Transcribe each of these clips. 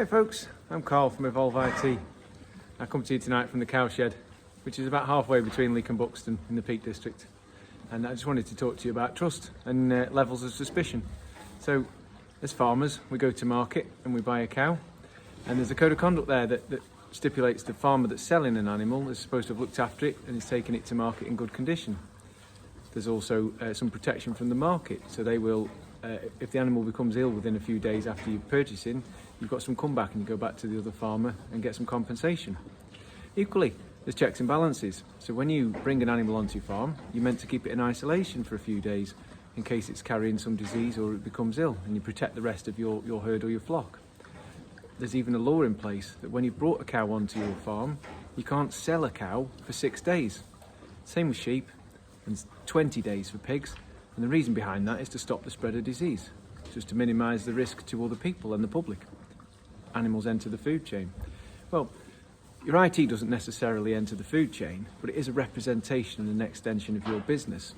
Hey folks, I'm Carl from E-Volve IT. I come to you tonight from the cowshed, which is about halfway between Leek and Buxton in the Peak District. And I just wanted to talk to you about trust and levels of suspicion. So, as farmers, we go to market and we buy a cow, and there's a code of conduct there that stipulates the farmer that's selling an animal is supposed to have looked after it and is taking it to market in good condition. There's also some protection from the market, so they will, if the animal becomes ill within a few days after you've purchasing, you've got some comeback and you go back to the other farmer and get some compensation. Equally, there's checks and balances. So when you bring an animal onto your farm, you're meant to keep it in isolation for a few days in case it's carrying some disease or it becomes ill, and you protect the rest of your herd or your flock. There's even a law in place that when you've brought a cow onto your farm, you can't sell a cow for 6 days. Same with sheep, and 20 days for pigs. And the reason behind that is to stop the spread of disease, just to minimise the risk to other people and the public. Animals enter the food chain. Well, your IT doesn't necessarily enter the food chain, but it is a representation and an extension of your business.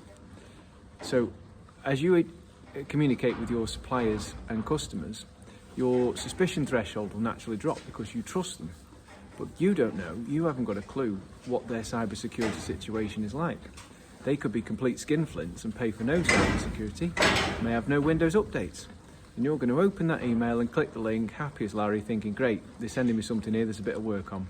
So, as you communicate with your suppliers and customers, your suspicion threshold will naturally drop because you trust them. But you don't know, you haven't got a clue what their cybersecurity situation is like. They could be complete skinflints and pay for no cybersecurity, may have no Windows updates. And you're going to open that email and click the link, happy as Larry, thinking, great, they're sending me something here, there's a bit of work on.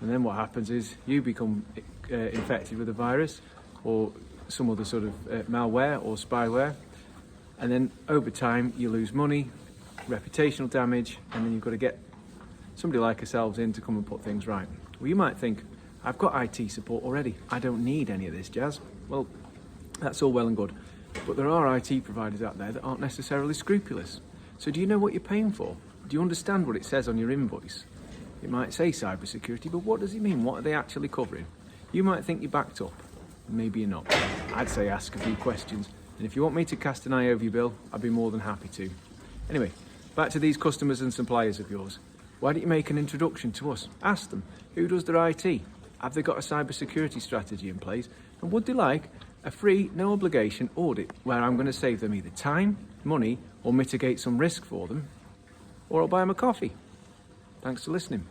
And then what happens is you become infected with a virus or some other sort of malware or spyware. And then over time, you lose money, reputational damage, and then you've got to get somebody like ourselves in to come and put things right. Well, you might think, I've got IT support already. I don't need any of this jazz. Well, that's all well and good. But there are IT providers out there that aren't necessarily scrupulous. So do you know what you're paying for? Do you understand what it says on your invoice? It might say cybersecurity, but what does it mean? What are they actually covering? You might think you're backed up. Maybe you're not. I'd say ask a few questions. And if you want me to cast an eye over your bill, I'd be more than happy to. Anyway, back to these customers and suppliers of yours. Why don't you make an introduction to us? Ask them, who does their IT? Have they got a cybersecurity strategy in place? And would they like a free, no obligation audit where I'm going to save them either time, money, or mitigate some risk for them? Or I'll buy them a coffee. Thanks for listening.